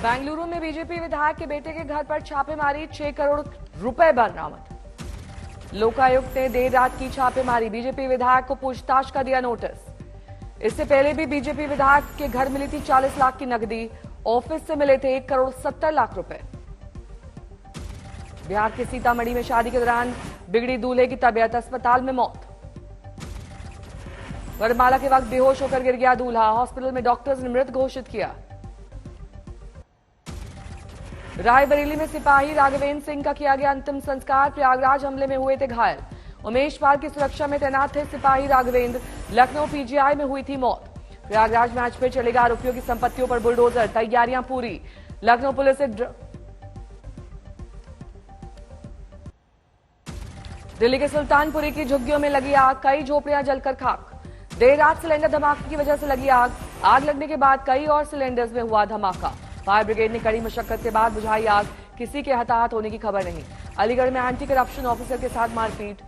बेंगलुरु में बीजेपी विधायक के बेटे के घर पर छापेमारी, 6 करोड़ रुपए बरामद। लोकायुक्त ने देर रात की छापेमारी, बीजेपी विधायक को पूछताछ का दिया नोटिस। इससे पहले भी बीजेपी विधायक के घर मिली थी 40 लाख की नकदी, ऑफिस से मिले थे 1 करोड़ 70 लाख रुपए। बिहार के सीतामढ़ी में शादी के दौरान बिगड़ी दूल्हे की तबीयत, अस्पताल में मौत। वरमाला के वक्त बेहोश होकर गिर गया दूल्हा, हॉस्पिटल में डॉक्टर्स ने मृत घोषित किया। रायबरेली में सिपाही राघवेंद्र सिंह का किया गया अंतिम संस्कार, प्रयागराज हमले में हुए थे घायल। उमेश पाल की सुरक्षा में तैनात थे सिपाही राघवेंद्र, लखनऊ पीजीआई में हुई थी मौत। प्रयागराज में आज फिर चलेगा आरोपियों की संपत्तियों पर बुलडोजर, तैयारियां पूरी। लखनऊ पुलिस से दिल्ली के सुल्तानपुरी की झुग्गियों में लगी आग, कई झोपड़ियां जलकर खाक। देर रात सिलेंडर धमाके की वजह से लगी आग लगने के बाद कई और सिलेंडर्स में हुआ धमाका। फायर ब्रिगेड ने कड़ी मशक्कत के बाद बुझाई आग, किसी के हताहत होने की खबर नहीं। अलीगढ़ में एंटी करप्शन ऑफिसर के साथ मारपीट,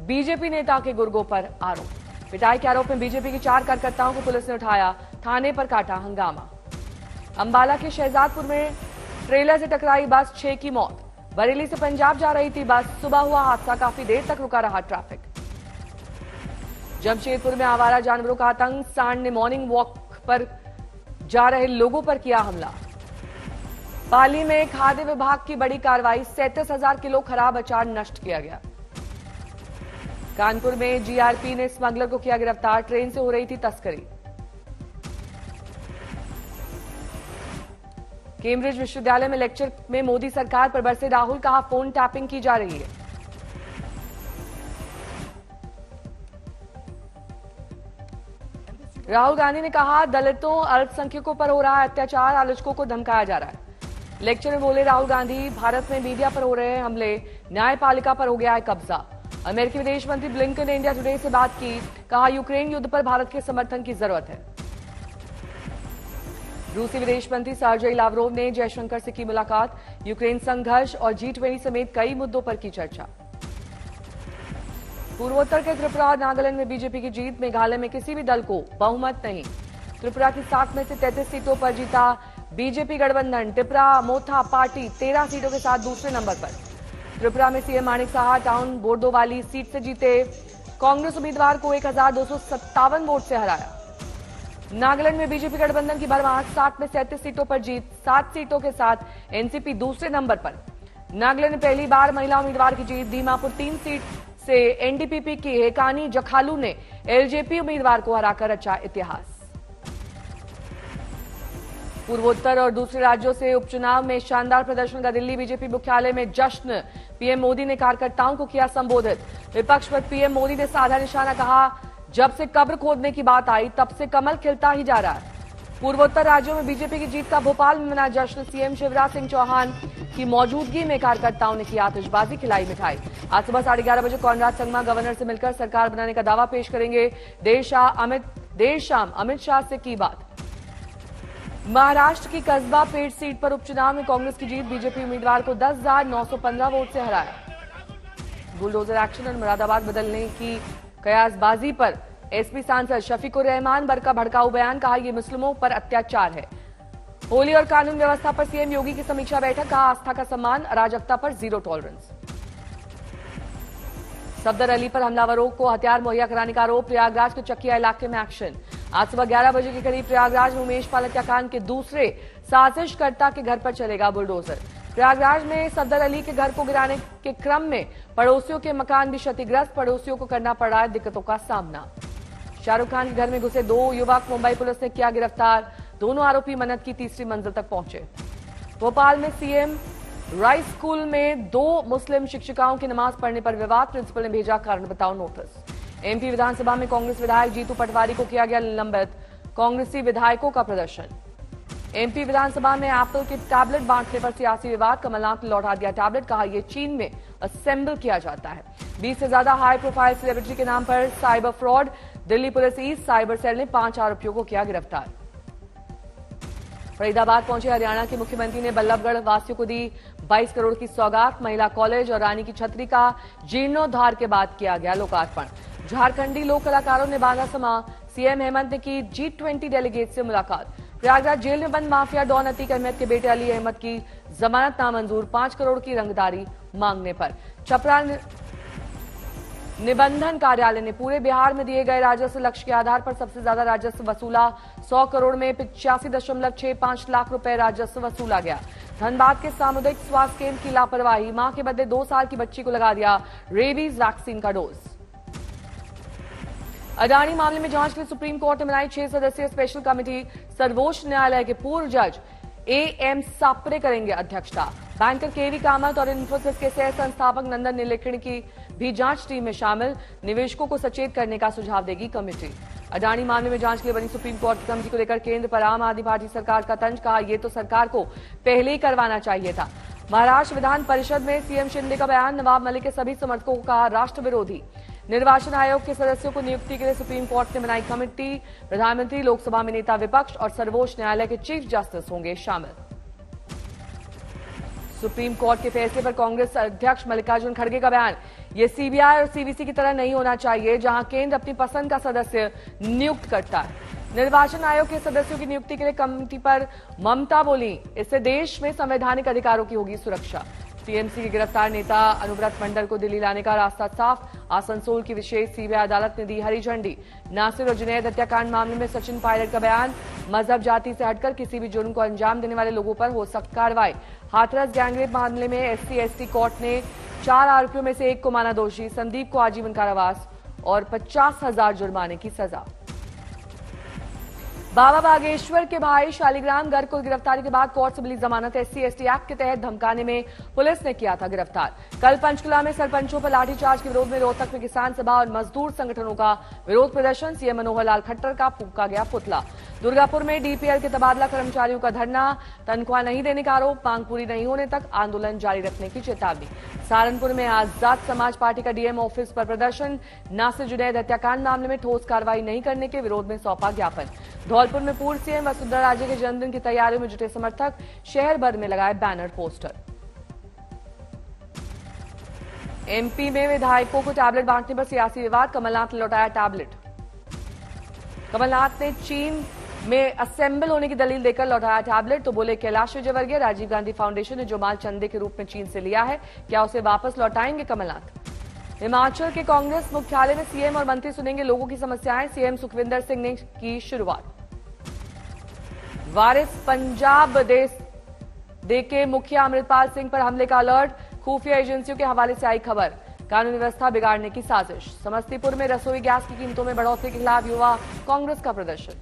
बीजेपी नेता के गुर्गों पर आरोप। पिटाई के आरोप में बीजेपी के 4 कार्यकर्ताओं को पुलिस ने उठाया, थाने पर काटा हंगामा। अंबाला के शहजादपुर में ट्रेलर से टकराई बस, 6 की मौत। बरेली से पंजाब जा रही थी बस, सुबह हुआ हादसा, काफी देर तक रुका रहा ट्रैफिक। जमशेदपुर में आवारा जानवरों का आतंक, सांड ने मॉर्निंग वॉक पर जा रहे लोगों पर किया हमला। पाली में खाद्य विभाग की बड़ी कार्रवाई, 37,000 किलो खराब अचार नष्ट किया गया। कानपुर में जीआरपी ने स्मगलर को किया गिरफ्तार, ट्रेन से हो रही थी तस्करी। कैम्ब्रिज विश्वविद्यालय में लेक्चर में मोदी सरकार पर बरसे राहुल, कहा फोन टैपिंग की जा रही है। राहुल गांधी ने कहा दलितों अल्पसंख्यकों पर हो रहा है अत्याचार, आलोचकों को धमकाया जा रहा है। लेक्चर में बोले राहुल गांधी, भारत में मीडिया पर हो रहे हैं हमले, न्यायपालिका पर हो गया है कब्जा। अमेरिकी विदेश मंत्री ब्लिंकन ने इंडिया टुडे से बात की, कहा यूक्रेन युद्ध पर भारत के समर्थन की जरूरत है। रूसी विदेश मंत्री सर्जेई लावरोव ने जयशंकर से की मुलाकात, यूक्रेन संघर्ष और G20 समेत कई मुद्दों पर की चर्चा। पूर्वोत्तर के त्रिपुरा और नागालैंड में बीजेपी की जीत, मेघालय में किसी भी दल को बहुमत नहीं। त्रिपुरा की 7 में से 33 सीटों पर जीता बीजेपी गठबंधन, त्रिपुरा मोथा पार्टी 13 सीटों के साथ दूसरे नंबर पर। त्रिपुरा में सीएम माणिक साहा टाउन बोर्डो वाली सीट से जीते, कांग्रेस उम्मीदवार को 1257 वोट से हराया। नागालैंड में बीजेपी गठबंधन की भरमार, 60 में 37 सीटों पर जीत, 7 सीटों के साथ एनसीपी दूसरे नंबर पर। नागालैंड में पहली बार महिला उम्मीदवार की जीत, दीमापुर 3 सीट से एनडीपीपी की हेकानी जखालू ने एलजेपी उम्मीदवार को हराकर रचा इतिहास। पूर्वोत्तर और दूसरे राज्यों से उपचुनाव में शानदार प्रदर्शन का दिल्ली बीजेपी मुख्यालय में जश्न, पीएम मोदी ने कार्यकर्ताओं को किया संबोधित। विपक्ष पर पीएम मोदी ने साधा निशाना, कहा जब से कब्र खोदने की बात आई तब से कमल खिलता ही जा रहा है। पूर्वोत्तर राज्यों में बीजेपी की जीत का भोपाल में मना जश्न, सीएम शिवराज सिंह चौहान की मौजूदगी में कार्यकर्ताओं ने की आतिशबाजी, खिलाई मिठाई। आज सुबह 11:30 बजे कॉनराड संगमा गवर्नर से मिलकर सरकार बनाने का दावा पेश करेंगे। देर शाम अमित शाह से की बात। महाराष्ट्र की कस्बा पेट सीट पर उपचुनाव में कांग्रेस की जीत, बीजेपी उम्मीदवार को 10,915 वोट से हराया। बुलडोजर एक्शन और मुरादाबाद बदलने की कयासबाजी पर एसपी सांसद शफीकुर रहमान का भड़काऊ बयान, कहा यह मुस्लिमों पर अत्याचार है। होली और कानून व्यवस्था पर सीएम योगी की समीक्षा बैठक, कहा आस्था का सम्मान, अराजकता पर जीरो टॉलरेंस। सफदर अली पर हमलावरों को हथियार मुहैया कराने का आरोप, प्रयागराज के चकिया इलाके में एक्शन। आज सुबह 11 बजे के करीब प्रयागराज में उमेश पाल हत्याकांड के दूसरे साजिशकर्ता के घर पर चलेगा बुलडोजर। प्रयागराज में सफदर अली के घर को गिराने के क्रम में पड़ोसियों के मकान भी क्षतिग्रस्त, पड़ोसियों को करना पड़ रहा है दिक्कतों का सामना। शाहरुख खान के घर में घुसे 2 युवक, मुंबई पुलिस ने किया गिरफ्तार, दोनों आरोपी मन्नत की तीसरी मंजिल तक पहुंचे। भोपाल में सीएम राइस स्कूल में 2 मुस्लिम शिक्षिकाओं की नमाज पढ़ने पर विवाद, प्रिंसिपल ने भेजा कारण बताओ नोटिस। एमपी विधानसभा में कांग्रेस विधायक जीतू पटवारी को किया गया निलंबित, कांग्रेसी विधायकों का प्रदर्शन। एमपी विधानसभा में एप्पल के टैबलेट बांटने पर सियासी विवाद, कमलनाथ ने लौटा दिया टैबलेट, कहा यह चीन में असेंबल किया जाता है। 20 से ज्यादा हाई प्रोफाइल सेलिब्रिटी के नाम पर cyber fraud, Delhi police east cyber cell ने 5 आरोपियों को किया गिरफ्तार। फरीदाबाद पहुंचे हरियाणा के मुख्यमंत्री ने बल्लभगढ़ वासियों को दी 22 करोड़ की सौगात, महिला कॉलेज और रानी की छतरी का जीर्णोद्धार के बाद किया गया लोकार्पण। झारखंडी लोक कलाकारों ने बांधा समा, सीएम हेमंत ने की G20 डेलीगेट से मुलाकात। प्रयागराज जेल में बंद माफिया डॉन अतीक अहमद के बेटे अली अहमद की जमानत नामंजूर, 5 करोड़ की रंगदारी मांगने पर। छपरा निबंधन कार्यालय ने पूरे बिहार में दिए गए राजस्व लक्ष्य के आधार पर सबसे ज्यादा राजस्व वसूला। 100 करोड़ में 85.65 लाख रुपए राजस्व वसूला गया। धनबाद के सामुदायिक स्वास्थ्य केंद्र की लापरवाही, मां के बदले 2 साल की बच्ची को लगा दिया रेबीज वैक्सीन का डोज। अडानी मामले में जांच के लिए सुप्रीम कोर्ट ने बनाई 6 सदस्यीय स्पेशल कमेटी। सर्वोच्च न्यायालय के पूर्व जज एएम सापरे करेंगे अध्यक्षता। बैंकर केवी कामत और इन्फोसिस के सह संस्थापक नंदन नीलेकणी की भी जांच टीम में शामिल। निवेशकों को सचेत करने का सुझाव देगी कमेटी। अडानी मामले में जांच के लिए बनी सुप्रीम कोर्ट की कमेटी को लेकर केंद्र पर आम आदमी पार्टी सरकार का तंज, कहा ये तो सरकार को पहले ही करवाना चाहिए था। महाराष्ट्र विधान परिषद में सीएम शिंदे का बयान, नवाब मलिक के सभी समर्थकों को कहा राष्ट्र विरोधी। निर्वाचन आयोग के सदस्यों को नियुक्ति के लिए सुप्रीम कोर्ट ने बनाई कमेटी। प्रधानमंत्री, लोकसभा में नेता विपक्ष और सर्वोच्च न्यायालय के चीफ जस्टिस होंगे शामिल। सुप्रीम कोर्ट के फैसले पर कांग्रेस अध्यक्ष मल्लिकार्जुन खड़गे का बयान, ये सीबीआई और सीवीसी की तरह नहीं होना चाहिए जहां केंद्र अपनी पसंद का सदस्य नियुक्त करता है। निर्वाचन आयोग के सदस्यों की नियुक्ति के लिए कमेटी पर ममता बोली, इससे देश में संवैधानिक अधिकारों की होगी सुरक्षा। टीएमसी के गिरफ्तार नेता अनुव्रत मंडल को दिल्ली लाने का रास्ता साफ। आसनसोल की विशेष सीबीआई अदालत ने दी हरी झंडी। नासिर और जुनैद हत्याकांड मामले में सचिन पायलट का बयान, मजहब जाति से हटकर किसी भी जुर्म को अंजाम देने वाले लोगों पर हो सख्त कार्रवाई। हाथरस गैंगरेप मामले में एससी/एसटी कोर्ट ने 4 आरोपियों में से 1 को माना दोषी। संदीप को आजीवन कारावास और 50,000 जुर्माने की सजा। बाबा बागेश्वर के भाई शालिग्राम गर्ग को गिरफ्तारी के बाद कोर्ट से मिली जमानत। एससी/एसटी एक्ट के तहत धमकाने में पुलिस ने किया था गिरफ्तार। कल पंचकुला में सरपंचों पर लाठीचार्ज के विरोध में रोहतक में किसान सभा और मजदूर संगठनों का विरोध प्रदर्शन। सीएम मनोहर लाल खट्टर का फूंका गया पुतला। दुर्गापुर में डीपीएल के तबादला कर्मचारियों का धरना, तनख्वाह नहीं देने का आरोप, मांग पूरी नहीं होने तक आंदोलन जारी रखने की चेतावनी। सहारनपुर में आजाद समाज पार्टी का डीएम ऑफिस पर प्रदर्शन। नासिर जुनैद हत्याकांड मामले में ठोस कार्रवाई नहीं करने के विरोध में सौंपा ज्ञापन। धौलपुर में पूर्व सीएम वसुंधरा राजे के जन्मदिन की तैयारियों में जुटे समर्थक, शहर भर में लगाए बैनर पोस्टर। एमपी में विधायकों को टैबलेट बांटने पर सियासी विवाद, कमलनाथ ने लौटाया टैबलेट। कमलनाथ ने चीन में असेंबल होने की दलील देकर लौटाया टैबलेट, तो बोले कैलाश विजयवर्गीय, राजीव गांधी फाउंडेशन ने जो माल चंदे के रूप में चीन से लिया है, क्या उसे वापस लौटाएंगे कमलनाथ। हिमाचल के कांग्रेस मुख्यालय में सीएम और मंत्री सुनेंगे लोगों की समस्याएं, सीएम सुखविंदर सिंह ने की शुरुआत। वारिस पंजाब दे के मुखिया अमृतपाल सिंह पर हमले का अलर्ट, खुफिया एजेंसियों के हवाले से आई खबर। कानून व्यवस्था बिगाड़ने की साजिश। समस्तीपुर में रसोई गैस की कीमतों में बढ़ोतरी के खिलाफ युवा कांग्रेस का प्रदर्शन।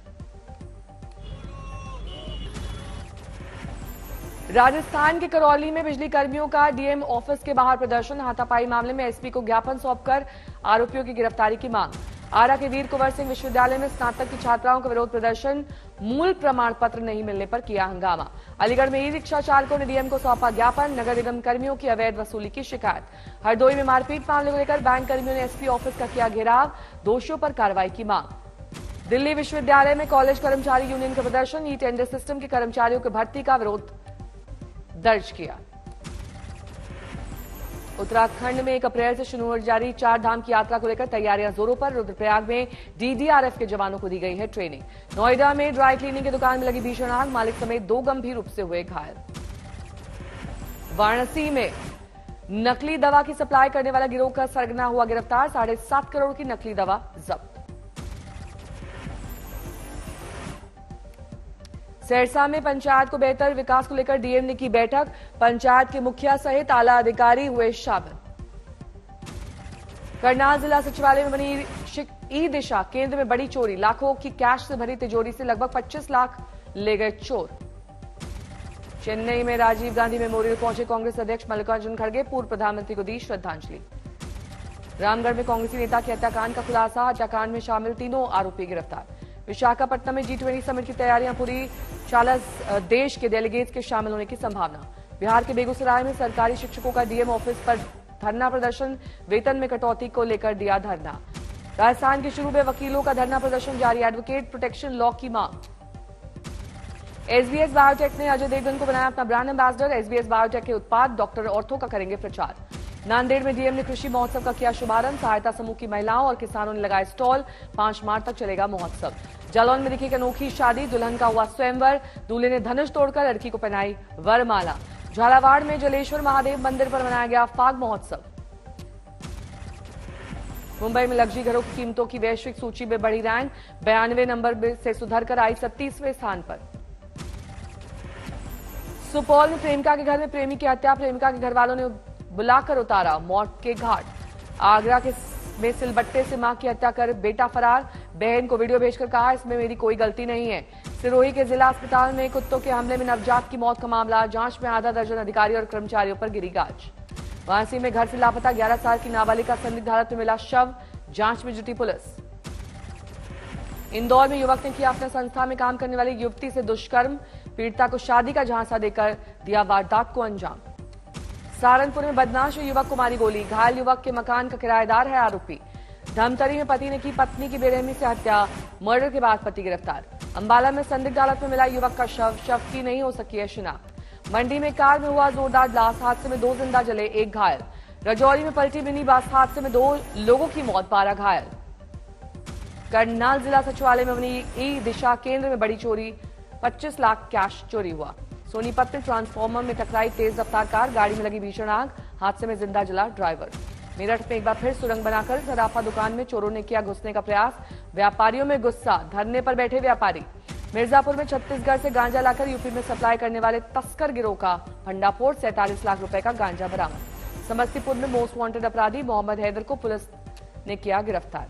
राजस्थान के करौली में बिजली कर्मियों का डीएम ऑफिस के बाहर प्रदर्शन। हाथापाई मामले में एसपी को ज्ञापन सौंपकर आरोपियों की गिरफ्तारी की मांग। आरा के वीर कुंवर सिंह विश्वविद्यालय में स्नातक की छात्राओं का विरोध प्रदर्शन, मूल प्रमाण पत्र नहीं मिलने पर किया हंगामा। अलीगढ़ में ई रिक्शा चालकों ने डीएम को सौंपा ज्ञापन, नगर निगम कर्मियों की अवैध वसूली की शिकायत। हरदोई में मारपीट मामले को लेकर बैंक कर्मियों ने एसपी ऑफिस का किया घेराव, दोषियों पर कार्रवाई की मांग। दिल्ली विश्वविद्यालय में कॉलेज कर्मचारी यूनियन का प्रदर्शन, ई टेंडर सिस्टम के कर्मचारियों की भर्ती का विरोध दर्ज किया। उत्तराखंड में 1 अप्रैल से शुरू होने जारी 4 धाम की यात्रा को लेकर तैयारियां जोरों पर। रुद्रप्रयाग में डीडीआरएफ के जवानों को दी गई है ट्रेनिंग। नोएडा में ड्राई क्लीनिंग की दुकान में लगी भीषण आग, मालिक समेत 2 गंभीर रूप से हुए घायल। वाराणसी में नकली दवा की सप्लाई करने वाला गिरोह का सरगना हुआ गिरफ्तार, 7.5 करोड़ की नकली दवा जब्त। सिरसा में पंचायत को बेहतर विकास को लेकर डीएम ने की बैठक, पंचायत के मुखिया सहित आला अधिकारी हुए शामिल। करनाल जिला सचिवालय में बनी ई दिशा केंद्र में बड़ी चोरी, लाखों की कैश से भरी तिजोरी से लगभग 25 लाख ले गए चोर। चेन्नई में राजीव गांधी मेमोरियल पहुंचे कांग्रेस अध्यक्ष मल्लिकार्जुन खड़गे, पूर्व प्रधानमंत्री को दी श्रद्धांजलि। रामगढ़ में कांग्रेसी नेता के हत्याकांड का खुलासा, हत्याकांड में शामिल 3 आरोपी गिरफ्तार। विशाखापट्टनम में G20 समिट की तैयारियां पूरी, 40 देश के डेलीगेट्स के शामिल होने की संभावना। बिहार के बेगूसराय में सरकारी शिक्षकों का डीएम ऑफिस पर धरना प्रदर्शन, वेतन में कटौती को लेकर दिया धरना। राजस्थान के शुरू में वकीलों का धरना प्रदर्शन जारी, एडवोकेट प्रोटेक्शन लॉ की मांग। एसबीएस बायोटेक ने अजय देवगन को बनाया अपना ब्रांड एम्बेसडर, एसबीएस बायोटेक के उत्पाद डॉक्टर ऑर्थो का करेंगे प्रचार। नांदेड़ में डीएम ने कृषि महोत्सव का किया शुभारंभ, सहायता समूह की महिलाओं और किसानों ने लगाए स्टॉल, 5 मार्च तक चलेगा महोत्सव। जालौन में दिखी एक अनोखी शादी, दुल्हन का हुआ स्वयंवर, दूल्हे ने धनुष तोड़कर लड़की को पहनाई वरमाला। झालावाड़ में जलेश्वर महादेव मंदिर पर मनाया गया फाग महोत्सव। मुंबई में लग्जरी घरों की कीमतों की वैश्विक सूची में बढ़ी रैंक, 92 नंबर से सुधरकर आई 37वें स्थान पर। सुपौल में प्रेमिका के घर में प्रेमी की हत्या, प्रेमिका के घर वालों ने बुलाकर उतारा मौत के घाट। आगरा में सिलबट्टे से मां की हत्या कर बेटा फरार, बहन को वीडियो भेजकर कहा इसमें मेरी कोई गलती नहीं है। सिरोही के जिला अस्पताल में कुत्तों के हमले में नवजात की मौत का मामला, जांच में आधा दर्जन अधिकारी और कर्मचारियों पर गिरी गाज। वाराणसी में घर से लापता 11 साल की नाबालिग का संदिग्ध हालत में मिला शव, जांच में जुटी पुलिस। इंदौर में युवक ने किया अपने संस्था में काम करने वाली युवती से दुष्कर्म, पीड़िता को शादी का झांसा देकर दिया वारदात को अंजाम। सहारनपुर में बदमाश युवक को मारी गोली, घायल युवक के मकान का किराएदार है आरोपी। धमतरी में पति ने की पत्नी की बेरहमी से हत्या, मर्डर के बाद पति गिरफ्तार। अंबाला में संदिग्ध हालत में मिला युवक का शव की नहीं हो सकी है शिनाख्त। मंडी में कार में हुआ जोरदार ब्लास्ट, हादसे में 2 जिंदा जले, 1 घायल। रजौरी में पलटी मिनी बस, हादसे में 2 लोगों की मौत, 12 घायल। करनाल जिला सचिवालय में बनी ई दिशा केंद्र में बड़ी चोरी, 25 लाख कैश चोरी हुआ। सोनीपत में ट्रांसफार्मर में टकराई तेज रफ्तार कार, गाड़ी में लगी भीषण आग, हादसे में जिंदा जला ड्राइवर। मेरठ में एक बार फिर सुरंग बनाकर सराफा दुकान में चोरों ने किया घुसने का प्रयास, व्यापारियों में गुस्सा, धरने पर बैठे व्यापारी। मिर्जापुर में छत्तीसगढ़ से गांजा लाकर यूपी में सप्लाई करने वाले तस्कर गिरोह का भंडाफोड़, 47 लाख रुपए का गांजा बरामद। समस्तीपुर में मोस्ट वांटेड अपराधी मोहम्मद हैदर को पुलिस ने किया गिरफ्तार।